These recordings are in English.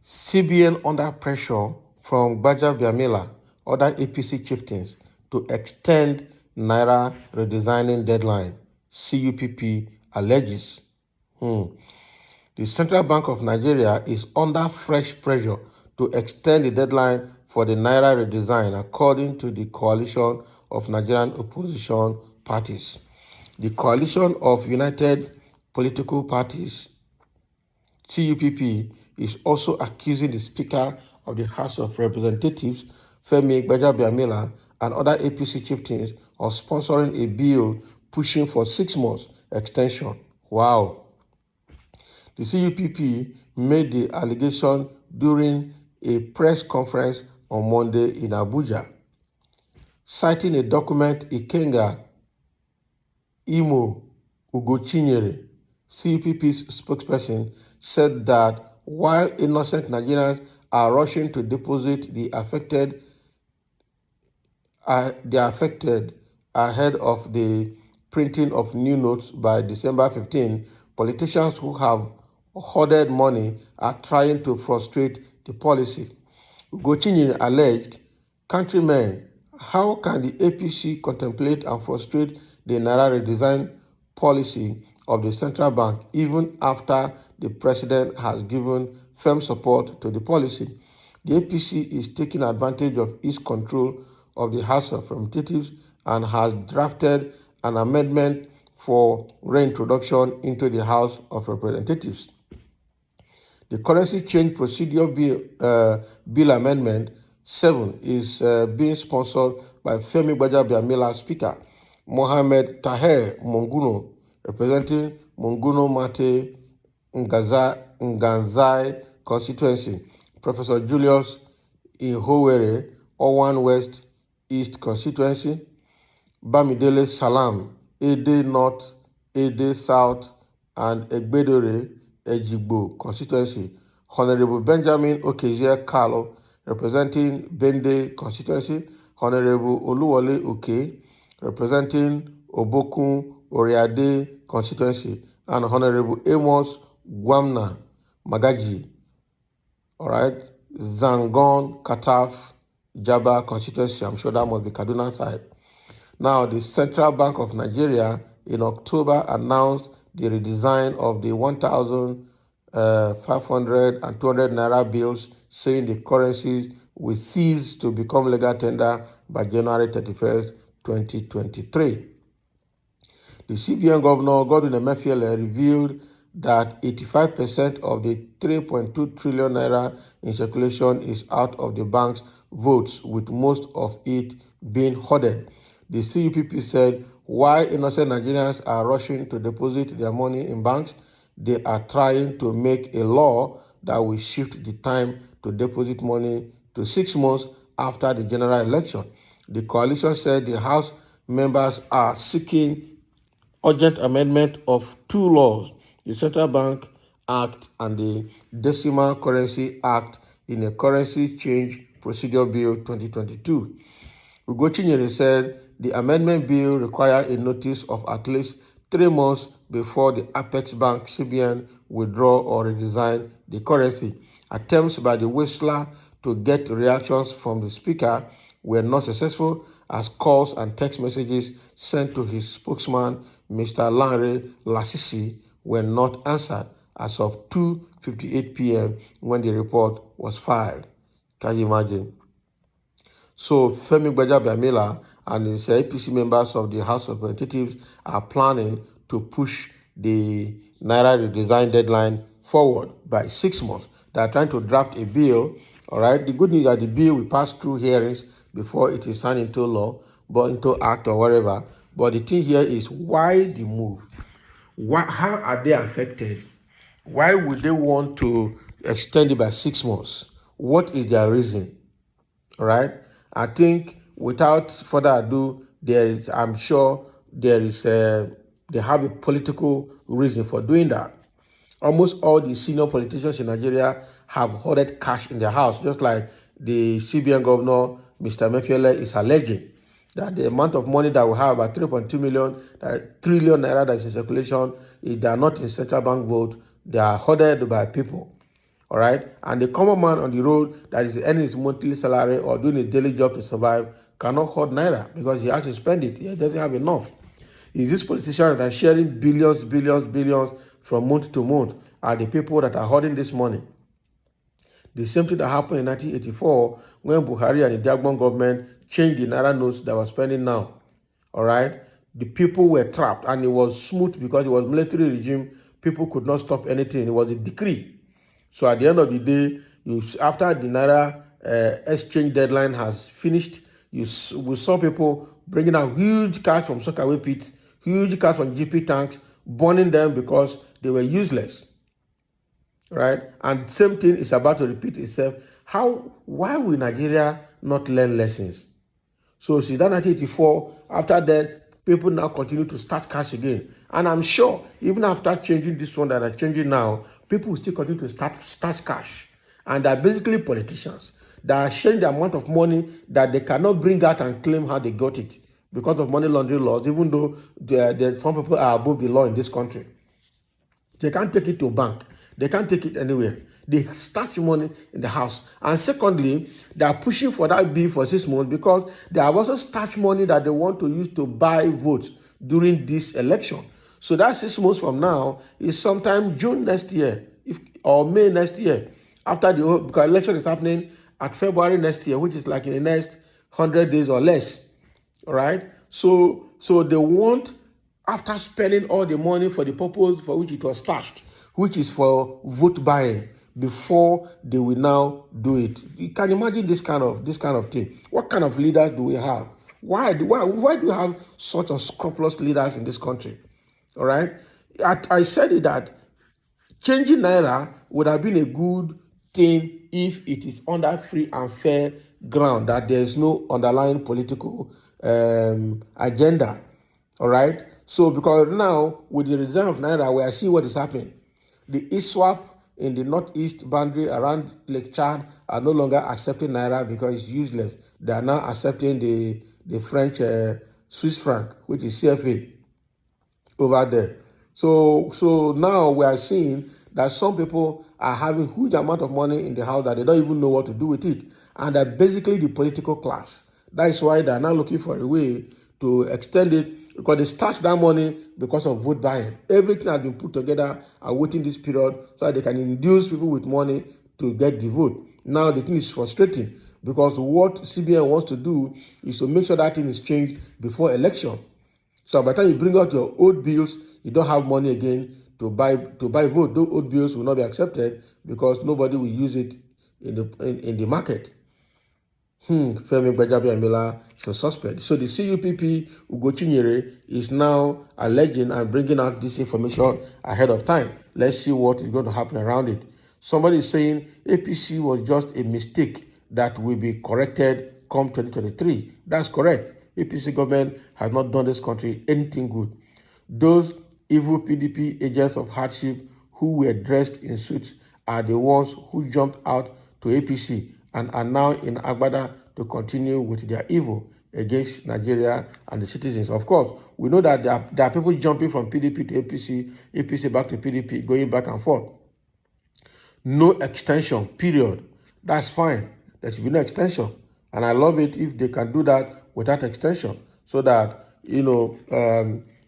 CBN under pressure from Gbajabiamila, other APC chieftains, to extend Naira redesigning deadline, CUPP alleges. The Central Bank of Nigeria is under fresh pressure to extend the deadline for the Naira redesign, according to the Coalition of Nigerian Opposition Parties. The Coalition of United Political Parties, CUPP, is also accusing the Speaker of the House of Representatives, Femi Gbajabiamila, and other APC chieftains of sponsoring a bill pushing for 6 months extension. Wow. The CUPP made the allegation during a press conference on Monday in Abuja. Citing a document, Ikenga Imo Ugochinyere, CUPP's spokesperson, said that while innocent Nigerians are rushing to deposit the affected ahead of the printing of new notes by December 15, politicians who have hoarded money are trying to frustrate the policy. Ugochinyere alleged, "Countrymen, how can the APC contemplate and frustrate the Naira redesign policy of the central bank even after the president has given firm support to the policy? The APC is taking advantage of its control of the House of Representatives and has drafted an amendment for reintroduction into the House of Representatives. The Currency Change Procedure Bill Amendment 7 is being sponsored by Femi Gbajabiamila Speaker, Mohammed Taher Monguno, representing Monguno Mate Nganzai constituency, Professor Julius Ihowere, Owan West East constituency, Bamidele Salam, Ede North, Ede South, and Egbedore Ejigbo constituency, Honorable Benjamin Okezie Carlo, representing Bende constituency, Honorable Oluwole Oke, representing Obokun Oriade constituency, and Honorable Amos Gwamna Magaji, Zangon Kataf Jaba constituency. I'm sure that must be Kaduna side. Now, the Central Bank of Nigeria in October announced the redesign of the 1,500 and 200 Naira bills, saying the currencies will cease to become legal tender by January 31st, 2023. The CBN Governor, Godwin Emefiele, revealed that 85% of the 3.2 trillion Naira in circulation is out of the bank's votes, with most of it being hoarded. The CUPP said, while innocent Nigerians are rushing to deposit their money in banks, they are trying to make a law that will shift the time to deposit money to 6 months after the general election. The coalition said the House members are seeking urgent amendment of 2 laws, the Central Bank Act and the Decimal Currency Act, in a Currency Change Procedure Bill 2022. Ugochinyere said the amendment bill requires a notice of at least 3 months before the Apex Bank CBN withdraw or redesign the currency. Attempts by the Whistler to get reactions from the Speaker were not successful, as calls and text messages sent to his spokesman, Mr. Lanre Lasisi, were not answered as of 2:58 p.m. when the report was filed. Can you imagine? So Femi Gbajabiamila and his APC members of the House of Representatives are planning to push the Naira redesign deadline forward by 6 months. They are trying to draft a bill. All right. The good news is that the bill will pass through hearings before it is signed into law, but into act or whatever. But the thing here is, why the move? How are they affected? Why would they want to extend it by 6 months? What is their reason? All right. I think without further ado, I'm sure they have a political reason for doing that. Almost all the senior politicians in Nigeria have hoarded cash in their house, just like the CBN governor, Mr. Emefiele, is alleging. that the amount of money that we have, about 3.2 million, trillion naira that is in circulation, if they are not in central bank vote, they are hoarded by people. All right. And the common man on the road that is earning his monthly salary or doing a daily job to survive cannot hoard naira because he has to spend it. He doesn't have enough. It's these politicians that are sharing billions, billions, billions from month to month are the people that are hoarding this money. The same thing that happened in 1984 when Buhari and the Dagbon government changed the naira notes that we're spending now. All right. The people were trapped and it was smooth because it was military regime. People could not stop anything. It was a decree. So at the end of the day, after the Naira exchange deadline has finished, we saw people bringing out huge cash from sockaway pits, huge cash from GP tanks, burning them because they were useless. Right? And same thing is about to repeat itself. Why will Nigeria not learn lessons? So since that 1984, after that, people now continue to start cash again. And I'm sure even after changing this one that are changing now, people will still continue to start cash. And they're basically politicians that are sharing the amount of money that they cannot bring out and claim how they got it because of money laundering laws, even though some people are above the law in this country. They can't take it to a bank. They can't take it anywhere. They stash money in the house. And secondly, they are pushing for that bill for 6 months because they have also stashed money that they want to use to buy votes during this election. So that 6 months from now is sometime June next year or May next year. After because election is happening at February next year, which is like in the next 100 days or less. All right? So they want, after spending all the money for the purpose for which it was stashed, which is for vote buying, before they will now do it. You can imagine this kind of thing. What kind of leaders do we have? Why do we have such unscrupulous leaders in this country? All right. I said it that changing naira would have been a good thing if it is under free and fair ground, that there is no underlying political agenda. All right. So because now with the return of naira, we are seeing what is happening. The ISWAP in the northeast boundary around Lake Chad are no longer accepting naira because it's useless. They are now accepting the French Swiss franc, which is CFA over there. So now we are seeing that some people are having huge amount of money in the house that they don't even know what to do with it. And they're basically the political class. That is why they're now looking for a way to extend it, because they stashed that money because of vote buying. Everything has been put together and waiting this period so that they can induce people with money to get the vote. Now the thing is frustrating because what CBN wants to do is to make sure that thing is changed before election. So by the time you bring out your old bills, you don't have money again to buy vote. Those old bills will not be accepted because nobody will use it in the market. Femi Gbajabiamila is suspect. So the CUPP Ugochinyere is now alleging and bringing out this information ahead of time. Let's see what is going to happen around it. Somebody is saying APC was just a mistake that will be corrected come 2023. That's correct. APC government has not done this country anything good. Those evil PDP agents of hardship who were dressed in suits are the ones who jumped out to APC and are now in Agbada to continue with their evil against Nigeria and the citizens. Of course, we know that there are people jumping from PDP to APC, APC back to PDP, going back and forth. No extension, period. That's fine. There should be no extension. And I love it if they can do that without extension so that,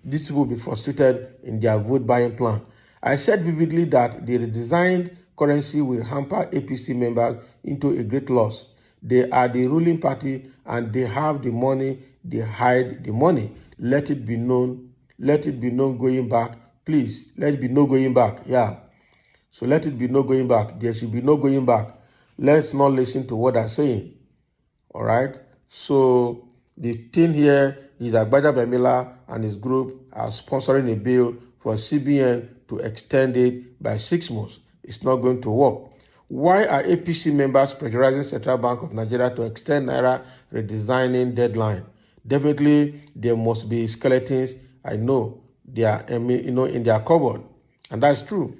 these people will be frustrated in their vote buying plan. I said vividly that the redesigned currency will hamper APC members into a great loss. They are the ruling party and they have the money, they hide the money. Let it be known going back. Please, let it be no going back. Yeah. So let it be no going back. There should be no going back. Let's not listen to what they're saying. All right. So the thing here is that Gbajabiamila and his group are sponsoring a bill for CBN to extend it by 6 months. It's not going to work. Why are APC members pressurizing Central Bank of Nigeria to extend Naira redesigning deadline? Definitely, there must be skeletons. I know they are, in their cupboard, and that's true.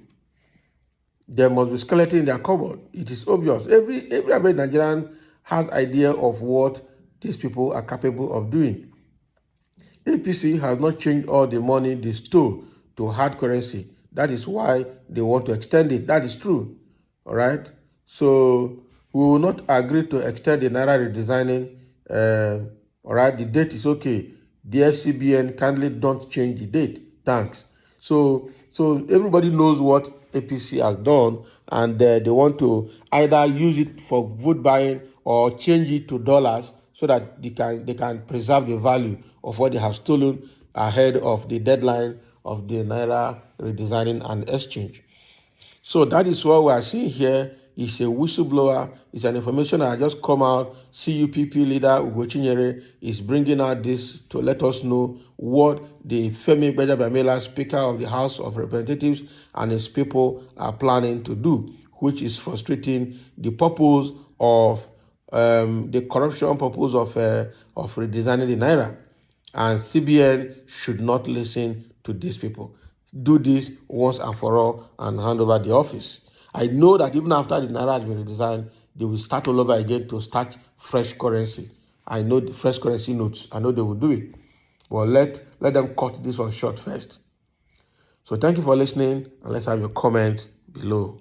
There must be skeleton in their cupboard. It is obvious. Every average Nigerian has idea of what these people are capable of doing. APC has not changed all the money they stole to hard currency. That is why they want to extend it. That is true. All right. So we will not agree to extend the Naira redesigning. All right. The date is okay. Dear CBN, kindly don't change the date. Thanks. So everybody knows what APC has done, and they want to either use it for vote buying or change it to dollars so that they can preserve the value of what they have stolen ahead of the deadline of the Naira redesigning and exchange. So that is what we are seeing here. It's a whistleblower. It's an information that has just come out. CUPP leader Ugo Chinyere is bringing out this to let us know what the Femi Gbajabiamila, Speaker of the House of Representatives, and his people are planning to do, which is frustrating the purpose of the corruption purpose of redesigning the Naira. And CBN should not listen to these people. Do this once and for all and hand over the office. I know that even after the Naira has been redesigned, they will start all over again to start fresh currency. I know the fresh currency notes. I know they will do it. But let them cut this one short first. So thank you for listening, and let's have your comment below.